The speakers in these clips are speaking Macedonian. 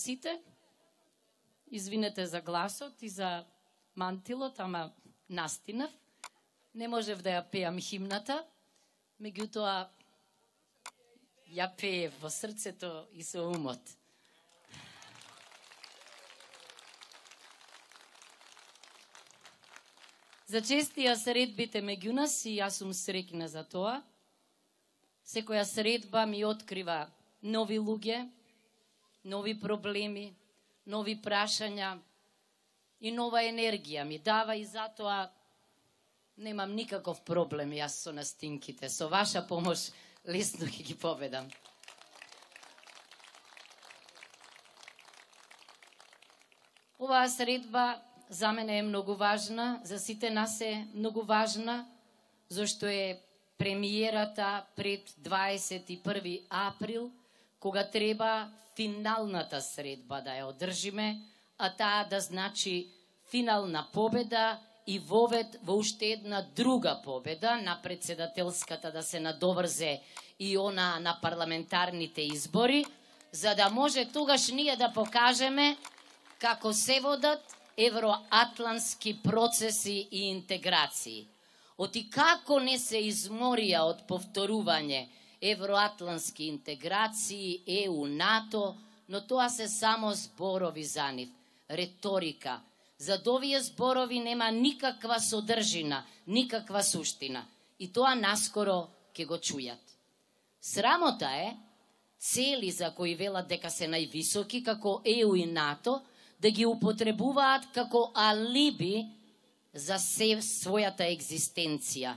сите. Извинете за гласот и за мантилот, ама настинав. Не можев да ја пеам химната, меѓутоа ја пеев во срцето и со умот. За честија средбите меѓу нас и јас сум среќна за тоа. Секоја средба ми открива нови луѓе, нови проблеми, нови прашања и нова енергија ми дава и затоа немам никаков проблем јас со настинките. Со ваша помош лесно ќе ги победам. Оваа средба за мене е многу важна, за сите нас е многу важна, зашто е премиерата пред 21 април, кога треба финалната средба да ја одржиме, а таа да значи финална победа и вовед во уште една друга победа на председателската да се надоврзе и она на парламентарните избори, за да може тогаш ние да покажеме како се водат евроатлантски процеси и интеграции. Оти како не се изморија од повторување евроатлантски интеграции, ЕУ, НАТО, но тоа се само зборови за нив, реторика. Зад овие зборови нема никаква содржина, никаква суштина. И тоа наскоро ќе го чујат. Срамота е, цели за кои велат дека се највисоки, како ЕУ и НАТО, да ги употребуваат како алиби за својата екзистенција.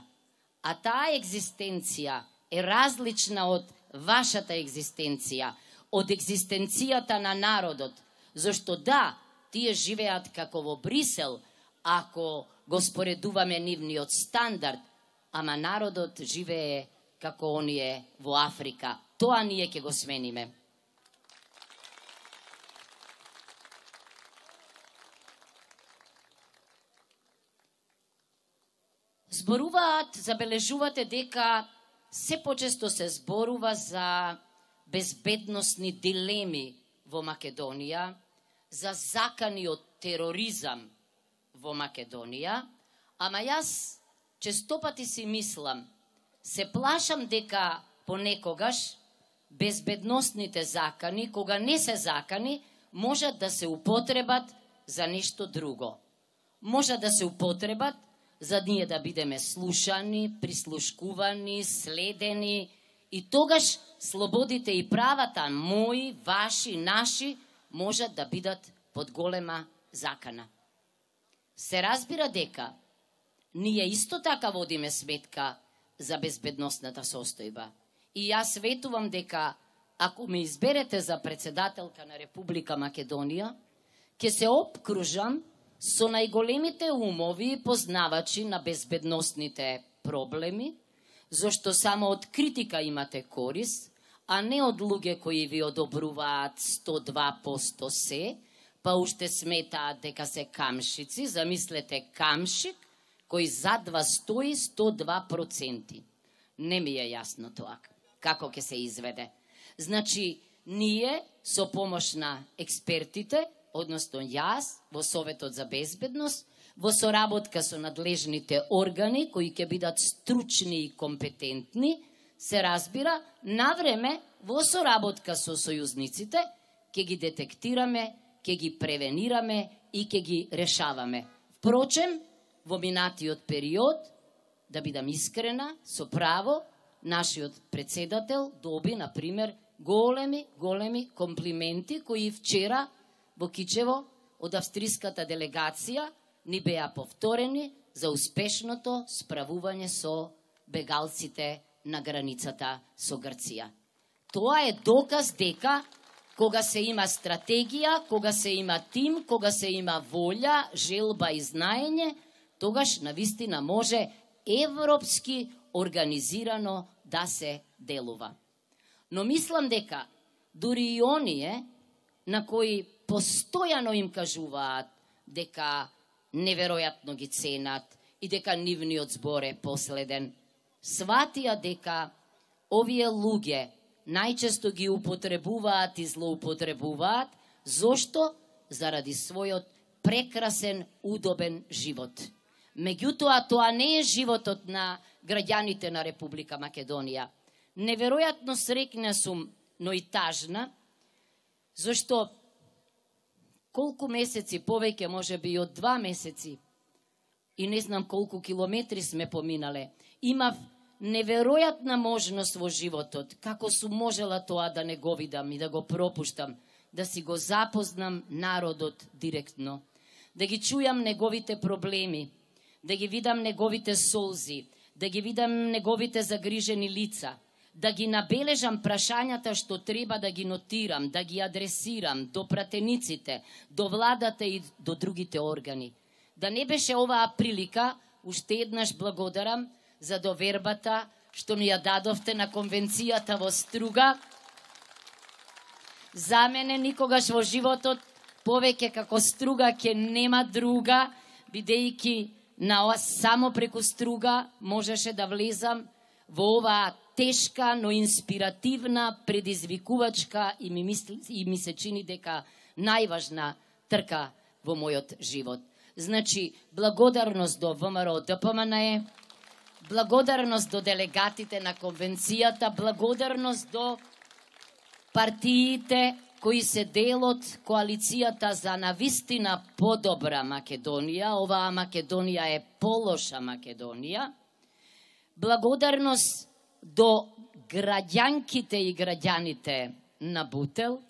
А таа екзистенција е различна од вашата екзистенција, од екзистенцијата на народот. Зашто да, тие живеат како во Брисел, ако го споредуваме нивниот стандард, ама народот живее како оние во Африка. Тоа ние ќе го смениме. Зборуваат, забележувате дека се почесто се зборува за безбедносни дилеми во Македонија, за закани од тероризам во Македонија, ама јас честопати си мислам, се плашам дека понекогаш безбедносните закани, кога не се закани, можат да се употребат за нешто друго. Можат да се употребат за ние да бидеме слушани, прислушкувани, следени и тогаш слободите и правата мои, ваши, наши можат да бидат под голема закана. Се разбира дека ние исто така водиме сметка за безбедносната состојба. И јас ветувам дека ако ме изберете за председателка на Република Македонија, ќе се опкружам со најголемите умови и познавачи на безбедносните проблеми, зашто само од критика имате корис, а не од луѓе кои ви одобруваат 102% се, па уште сметаат дека се камшици. Замислете камшик кој зад вас стои 102%. Не ми е јасно тоа, како ќе се изведе. Значи, ние со помош на експертите, односно јас, во Советот за безбедност, во соработка со надлежните органи, кои ќе бидат стручни и компетентни, се разбира, навреме, во соработка со сојузниците, ќе ги детектираме, ќе ги превенираме и ќе ги решаваме. Впрочем, во минатиот период, да бидам искрена, со право, нашиот председател доби, например, големи комплименти, кои вчера во Кичево од австриската делегација ни беа повторени за успешното справување со бегалците на границата со Грција. Тоа е доказ дека кога се има стратегија, кога се има тим, кога се има волја, желба и знаење, тогаш навистина може европски организирано да се делува. Но мислам дека дури и оние на кои постојано им кажуваат дека неверојатно ги ценат и дека нивниот збор е последен, сватија дека овие луѓе најчесто ги употребуваат и злоупотребуваат Зошто? Заради својот прекрасен, удобен живот. Меѓутоа, тоа не е животот на граѓаните на Република Македонија. Неверојатно среќна сум, но и тажна, зашто колку месеци, повеќе може би од 2 месеци, и не знам колку километри сме поминале, имав неверојатна можност во животот, како сум можела тоа да не го видам и да го пропуштам, да си го запознам народот директно, да ги чујам неговите проблеми, да ги видам неговите солзи, да ги видам неговите загрижени лица, да ги набележам прашањата што треба да ги нотирам, да ги адресирам до пратениците, до владата и до другите органи. Да не беше оваа прилика, уште еднаш благодарам за довербата што ми ја дадовте на конвенцијата во Струга. За мене никогаш во животот повеќе како Струга ќе нема друга, бидејќи само преку Струга можеше да влезам во оваа тешка, но инспиративна, предизвикувачка и ми се чини дека најважна трка во мојот живот. Значи, благодарност до ВМРО ДПМНЕ, благодарност до делегатите на конвенцијата, благодарност до партиите кои се дел од коалицијата за навистина подобра Македонија. Оваа Македонија е полоша Македонија. Благодарност до граѓанките и граѓаните на Бутел.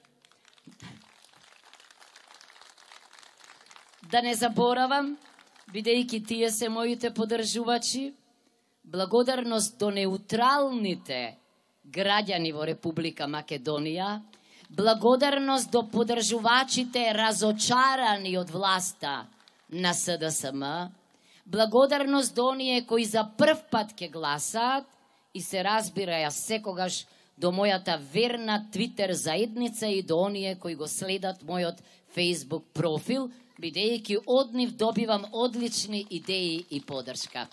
Да не заборавам, бидејќи тие се моите поддржувачи, благодарност до неутралните граѓани во Република Македонија, благодарност до поддржувачите разочарани од власта на СДСМ, благодарност до оние кои за прв пат ќе гласаат и се разбира ја секогаш до мојата верна Твитер заедница и до оние кои го следат мојот Facebook профил, бидејќи од нив добивам одлични идеи и поддршка.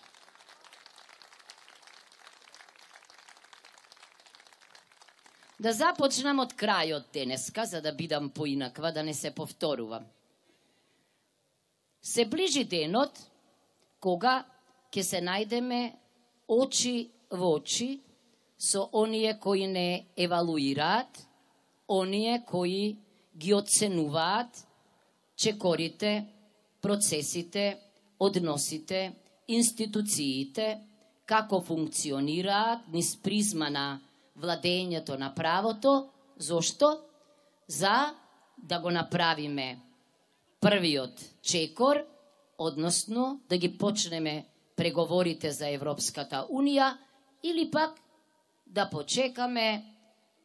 Да започнам од крајот денеска, за да бидам поинаква, да не се повторувам. Се ближи денот кога ќе се најдеме очи во очи со оние кои не евалуираат, оние кои ги оценуваат чекорите, процесите, односите, институциите, како функционираат низ призма на владењето на правото. Зошто? За да го направиме првиот чекор, односно да ги почнеме преговорите за Европската Унија, или пак да почекаме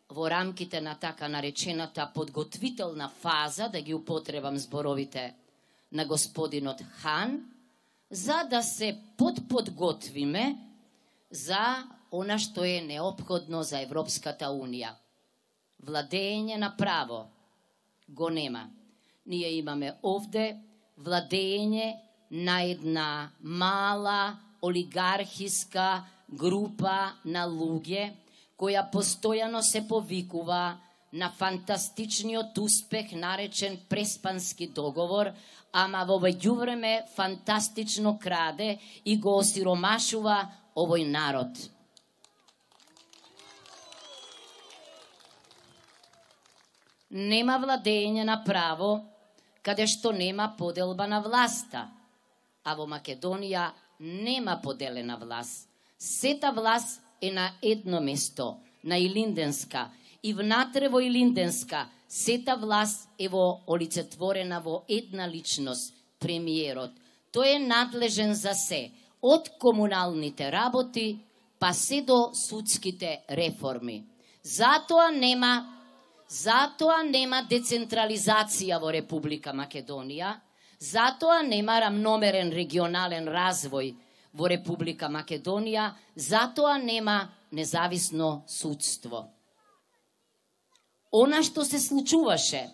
во рамките на така наречената подготвителна фаза, да ги употребам зборовите на господинот Хан, за да се подготвиме за она што е неопходно за Европската Унија. Владење на право го нема. Ние имаме овде владење на една мала олигархиска група на луѓе, која постојано се повикува на фантастичниот успех наречен Преспански договор, ама во меѓувреме фантастично краде и го осиромашува овој народ. Нема владење на право каде што нема поделба на власта, а во Македонија нема поделена власт. Сета власт е на едно место, на Илинденска, и внатре во Илинденска сета власт е олицетворена во една личност, премиерот. Тој е надлежен за се, од комуналните работи па се до судските реформи. Затоа нема децентрализација во Република Македонија, затоа нема рамномерен регионален развој во Република Македонија, затоа нема независно судство. Она што се случуваше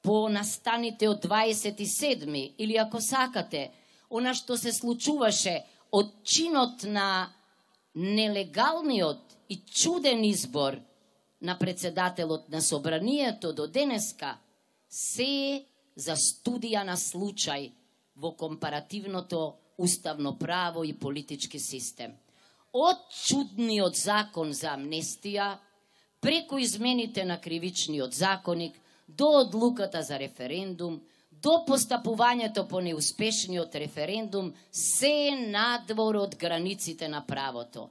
по настаните од 27 или ако сакате, она што се случуваше од чинот на нелегалниот и чуден избор на председателот на собранието до денеска, се за студија на случај во компаративното уставно право и политички систем. Од чудниот закон за амнестија, преку измените на кривичниот законник, до одлуката за референдум, до постапувањето по неуспешниот референдум, се е надвор од границите на правото.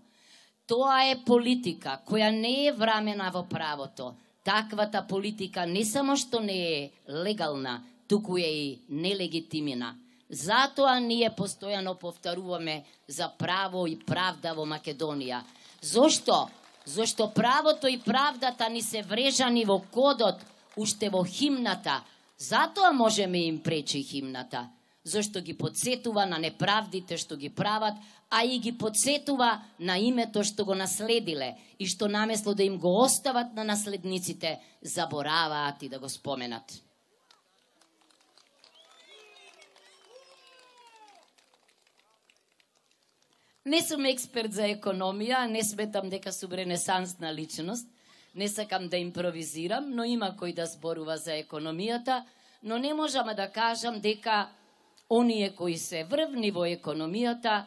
Тоа е политика која не е врамена во правото. Таквата политика не само што не е легална, туку е и нелегитимна. Затоа ние постојано повторуваме за право и правда во Македонија. Зошто? Зошто правото и правдата ни се врежани во кодот, уште во химната. Затоа можеме им пречи химната. Зошто ги подсетува на неправдите што ги прават, а и ги подсетува на името што го наследиле и што намесло да им го остават на наследниците, забораваат и да го споменат. Не сум експерт за економија, не сметам дека сум ренесансна личност, не сакам да импровизирам, но има кој да зборува за економијата, но не можам да кажам дека оние кои се врвни во економијата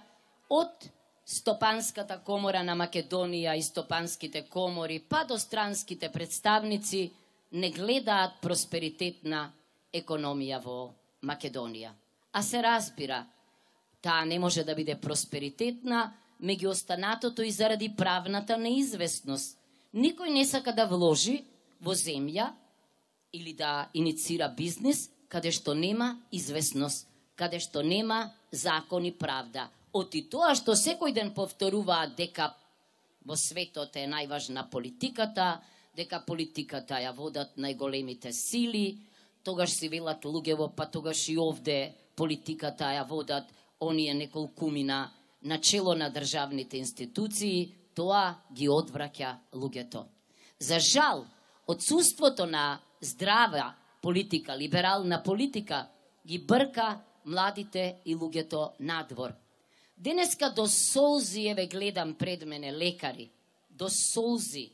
од Стопанската комора на Македонија и стопанските комори, па до странските представници, не гледаат просперитетна економија во Македонија. А се разбира, таа не може да биде просперитетна, меѓу останатото и заради правната неизвестност. Никој не сака да вложи во земја или да иницира бизнес каде што нема известност, каде што нема закон и правда. Оти тоа што секој ден повторуваат дека во светот е најважна политиката, дека политиката ја водат најголемите сили, тогаш си велат луѓево, па тогаш и овде политиката ја водат оние неколкумина на чело на државните институции, тоа ги одвраќа луѓето. За жал, отсуството на здрава политика, либерална политика, ги брка младите и луѓето надвор. Денеска до солзи, еве гледам пред мене лекари, до солзи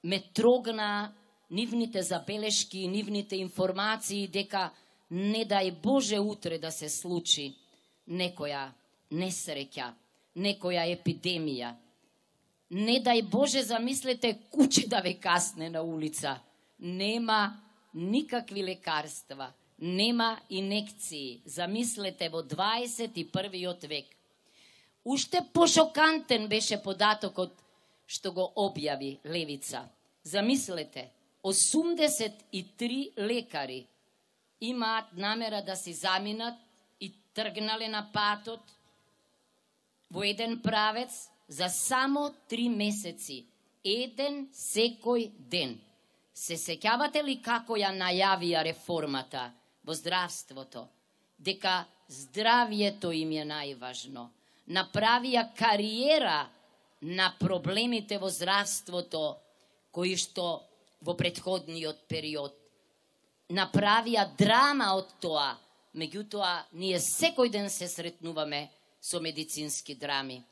ме трогна нивните забелешки, нивните информации дека не дај Боже утре да се случи некоја несреќа, некоја епидемија. Не дај Боже, замислете, куче да ве касне на улица. Нема никакви лекарства, нема инекции. Замислете, во 21. век. Уште пошокантен беше податокот што го објави Левица. Замислете, 83 лекари имаат намера да си заминат и тргнале на патот во еден правец за само 3 месеци. Еден секој ден. Се сеќавате ли како ја најавија реформата во здравството? Дека здравието им е најважно. Направија кариера на проблемите во здравството кои што во претходниот период. Направија драма од тоа. Меѓутоа, ние секој ден се сретнуваме со медицински драми.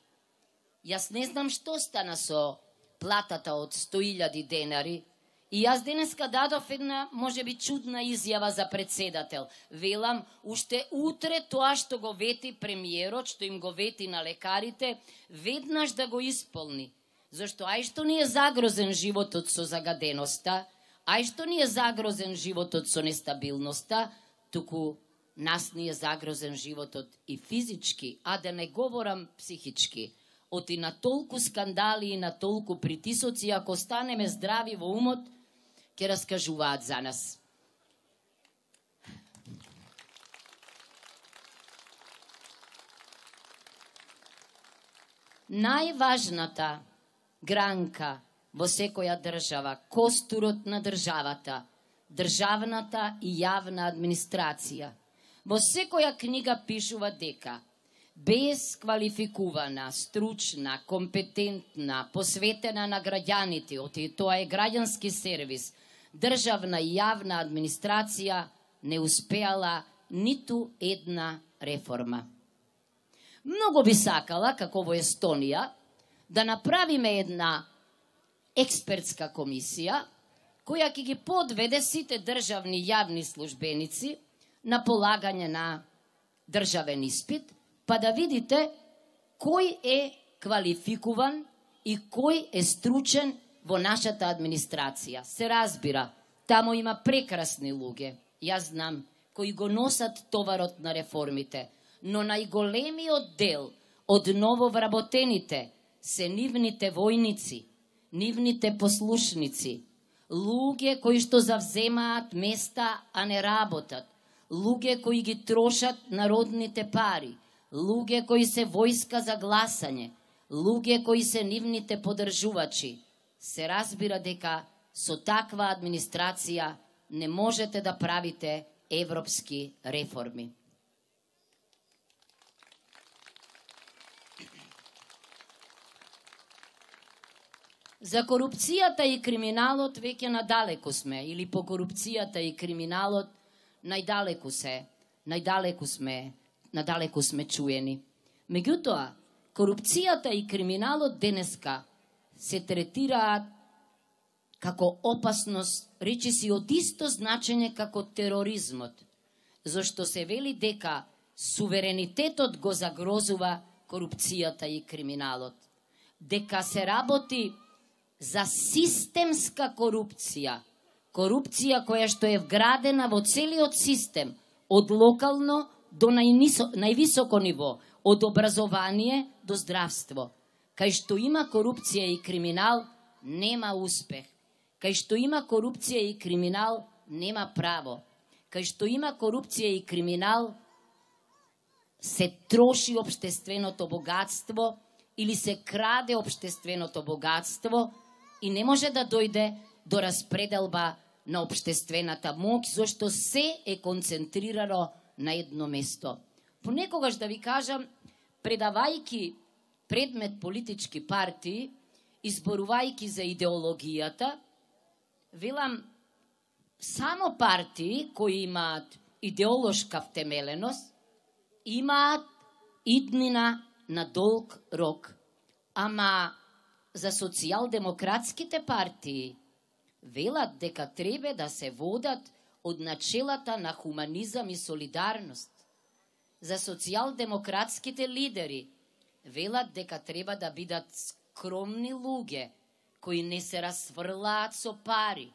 Јас не знам што стана со платата од 100.000 денари и јас денеска дадов една, можеби, чудна изјава за председател. Велам, уште утре тоа што го вети премиерот, што им го вети на лекарите, веднаш да го исполни. Зашто ај што ни е загрозен животот со загаденоста, ај што ни е загрозен животот со нестабилноста, туку нас ни е загрозен животот и физички, а да не говорам психички. Оти на толку скандали и на толку притисоци, ако станеме здрави во умот, ќе раскажуваат за нас. Најважната гранка во секоја држава, костурот на државата, државната и јавна администрација. Во секоја книга пишува дека без квалификувана, стручна, компетентна, посветена на граѓаните, оти тоа е граѓански сервис, државна и јавна администрација не успеала ниту една реформа. Многу би сакала, како во Естонија, да направиме една експертска комисија која ќе ги подведе сите државни јавни службеници на полагање на државен испит, па да видите кој е квалификуван и кој е стручен во нашата администрација. Се разбира, таму има прекрасни луѓе, јас знам, кои го носат товарот на реформите, но најголемиот дел од нововработените се нивните војници, нивните послушници, луѓе кои што завземаат места, а не работат, луѓе кои ги трошат народните пари, луѓе кои се војска за гласање, луѓе кои се нивните подржувачи. Се разбира дека со таква администрација не можете да правите европски реформи. За корупцијата и криминалот веќе надалеку сме, или по корупцијата и криминалот најдалеку сме чуени. Меѓутоа, корупцијата и криминалот денеска се третираат како опасност, речиси од исто значење како тероризмот, зашто се вели дека суверенитетот го загрозува корупцијата и криминалот, дека се работи за системска корупција, корупција која што е вградена во целиот систем, од локално до највисоко ниво, од образование до здравство. Кај што има корупција и криминал, нема успех. Кај што има корупција и криминал, нема право. Кај што има корупција и криминал, се троши општественото богатство или се краде општественото богатство и не може да дојде до распределба на општествената моќ, зашто се е концентрирано на едно место. Понекогаш да ви кажам, предавајки предмет политички партии, изборувајки за идеологијата, велам, само партии кои имаат идеолошка втемеленост, имаат иднина на долг рок. Ама за социјалдемократските партии велат дека треба да се водат од начелата на хуманизам и солидарност. За социјалдемократските лидери велат дека треба да бидат скромни луѓе кои не се расфрлаат со пари.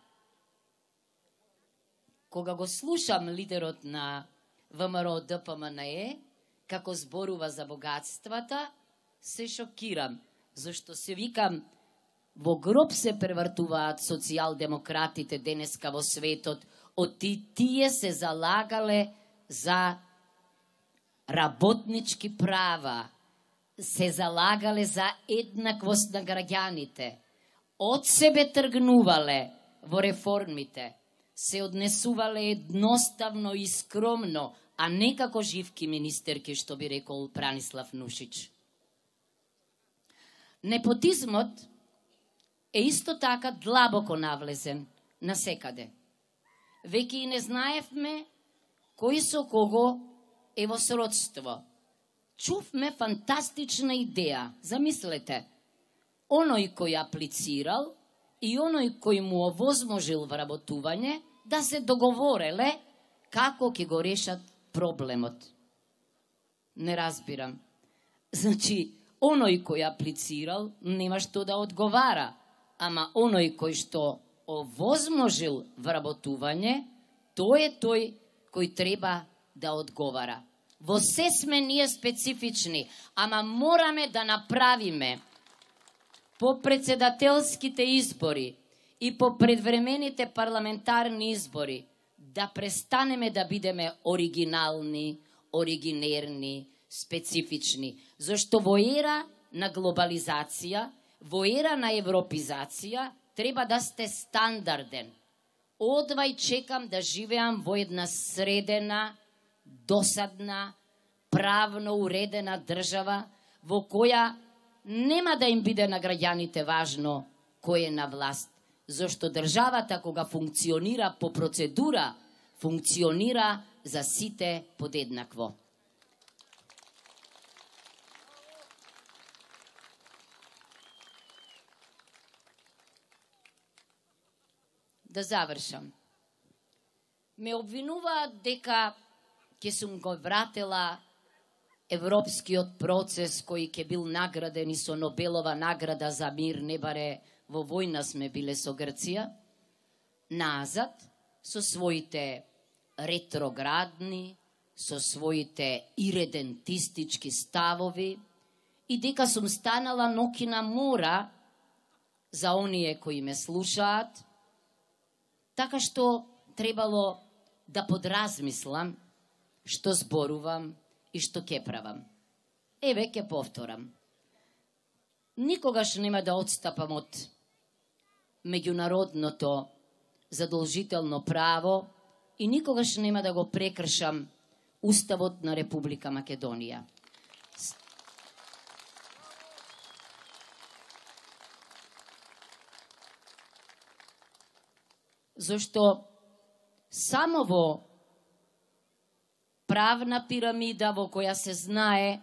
Кога го слушам лидерот на ВМРО ДПМНЕ како зборува за богатствата, се шокирам, зашто се викам, во гроб се превртуваат социјалдемократите денеска во светот, од тие се залагале за работнички права, се залагале за еднаквост на граѓаните, од себе тргнувале во реформите, се однесувале едноставно и скромно, а не како живки министерки, што би рекол Пранислав Нушич. Непотизмот е исто така длабоко навлезен насекаде. Веќе и не знаевме кој со кого е во сродство. Чувме фантастична идеја. Замислете, оној кој аплицирал и оној кој му овозможил вработување да се договореле како ќе го решат проблемот. Не разбирам. Значи, оној кој аплицирал нема што да одговара, ама оној кој што овозможил вработување, тој е тој кој треба да одговара. Во се сме ние специфични, ама мораме да направиме по председателските избори и по предвремените парламентарни избори да престанеме да бидеме оригинални, оригинерни, специфични. Зашто во ера на глобализација, во ера на европизација, треба да сте стандарден. Одвај чекам да живеам во една средена, досадна, правно уредена држава, во која нема да им биде на граѓаните важно кој е на власт, зашто државата кога функционира по процедура, функционира за сите подеднакво. да завршам. Ме обвинуваат дека ќе сум го вратела европскиот процес кој ќе бил награден и со Нобелова награда за мир, не баре во војна сме биле со Грција, назад со своите ретроградни, со своите иредентистички ставови и дека сум станала нокина мора за оние кои ме слушаат, така што требало да подразмислам што зборувам и што ќе правам. Еве, ќе повторам. Никогаш нема да отстапам од меѓународното задолжително право и никогаш нема да го прекршам Уставот на Република Македонија. Зошто само во правна пирамида во која се знае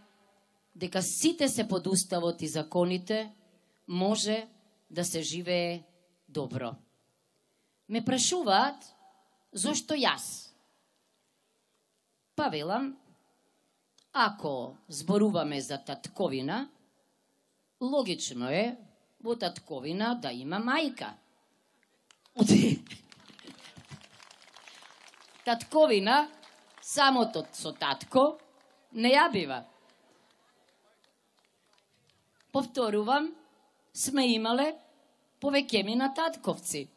дека сите се под Уставот и законите, може да се живее добро. Ме прашуваат зошто јас? Па велам, ако зборуваме за татковина, логично е во татковина да има мајка. Татковина, самото со татко, не ја бива. Повторувам, сме имале повеќеми на татковци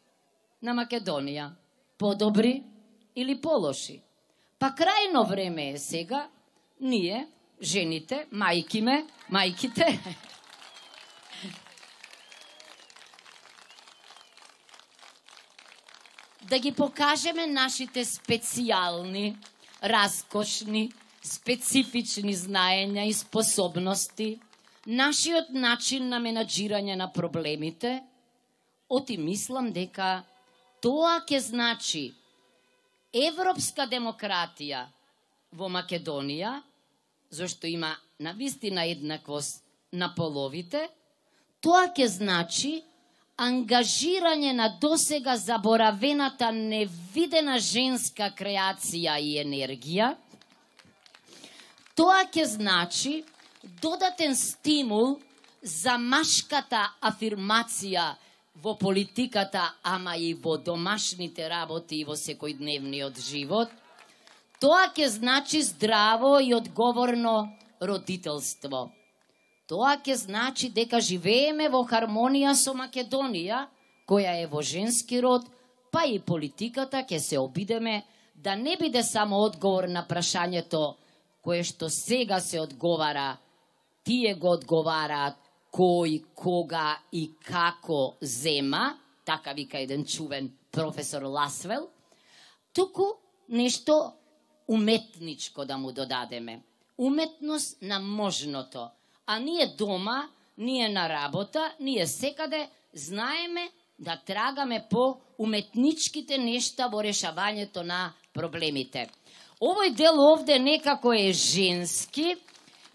на Македонија, подобри или полоши. Па крајно време е сега, ние, жените, мајките, да ги покажеме нашите специјални, раскошни, специфични знаења и способности, нашиот начин на менаџирање на проблемите, оти мислам дека тоа ќе значи европска демократија во Македонија, зашто има навистина еднаквост на половите, тоа ќе значи ангажирање на досега заборавената невидена женска креација и енергија. Тоа ќе значи додатен стимул за машката афирмација во политиката, ама и во домашните работи и во секојдневниот живот. Тоа ќе значи здраво и одговорно родителство. Тоа ќе значи дека живееме во хармонија со Македонија, која е во женски род, па и политиката ќе се обидеме да не биде само одговор на прашањето кое што сега се одговара, тие го одговараат кој, кога и како зема, така вика еден чувен професор Ласвел, туку нешто уметничко да му додадеме. Уметност на можното. А ние дома, ние на работа, ние секаде знаеме да трагаме по уметничките нешта во решавањето на проблемите. Овој дел овде некако е женски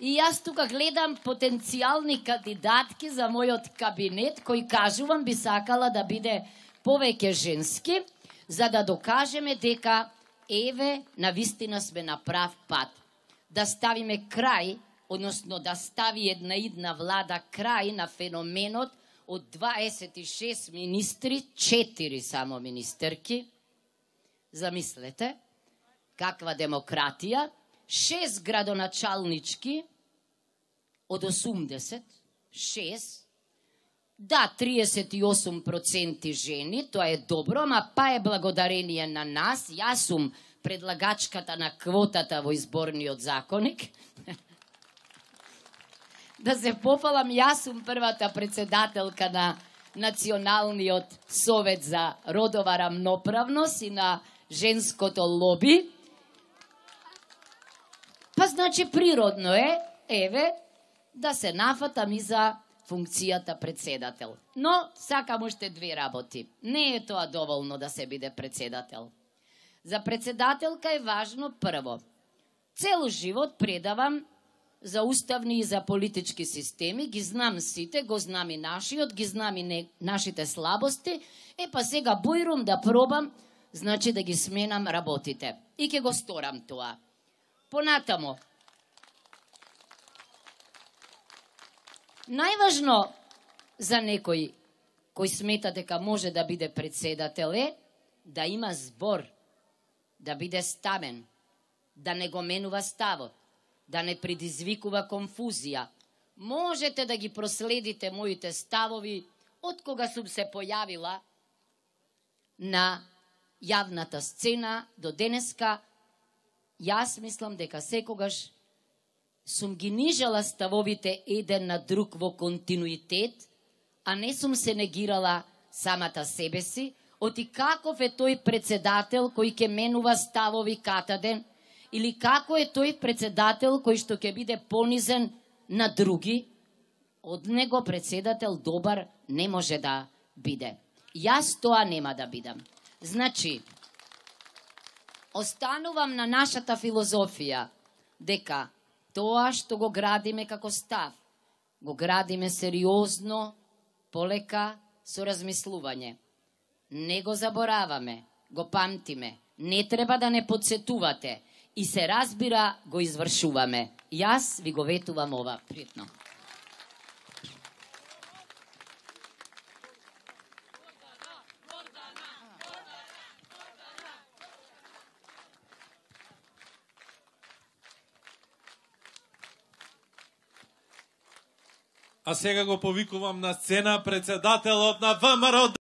и јас тука гледам потенцијални кандидатки за мојот кабинет, кој кажувам би сакала да биде повеќе женски, за да докажеме дека еве навистина сме на прав пат. Да ставиме крај, односно да стави една идна влада крај на феноменот од 26 министри, 4 само министерки. Замислете, каква демократија, 6 градоначалнички од 80, 6, да, 38% жени, тоа е добро, ама па е благодарение на нас, јас сум предлагачката на квотата во изборниот законник. Да се пофалам, јас сум првата председателка на Националниот совет за родова рамноправност и на женското лоби. Па значи природно е, еве, да се нафатам и за функцијата председател. Но сакам уште 2 работи. Не е тоа доволно да се биде председател. За председателка е важно прво. Цел живот предавам за уставни и за политички системи, ги знам сите, го знам и нашиот, ги знам и нашите слабости, па сега бојрум да пробам, значи да ги сменам работите. И ќе го сторам тоа. Понатамо, најважно за некој кој смета дека може да биде председател е да има збор, да биде стамен, да не го менува ставот, да не предизвикува конфузија. Можете да ги проследите моите ставови од кога сум се појавила на јавната сцена до денеска. Јас мислам дека секогаш сум ги нижала ставовите еден на друг во континуитет, а не сум се негирала самата себе си, оти каков е тој председател кој ќе менува ставови катаден, или како е тој председател кој што ќе биде понизен на други, од него председател добар не може да биде. Јас тоа нема да бидам. Значи, останувам на нашата филозофија, дека тоа што го градиме како став, го градиме сериозно, полека, со размислување. Не го забораваме, го памтиме. Не треба да не подсетувате. И се разбира, го извршуваме. Јас ви го ветувам ова. Пријатно. А сега го повикувам на сцена председателот на ВМРО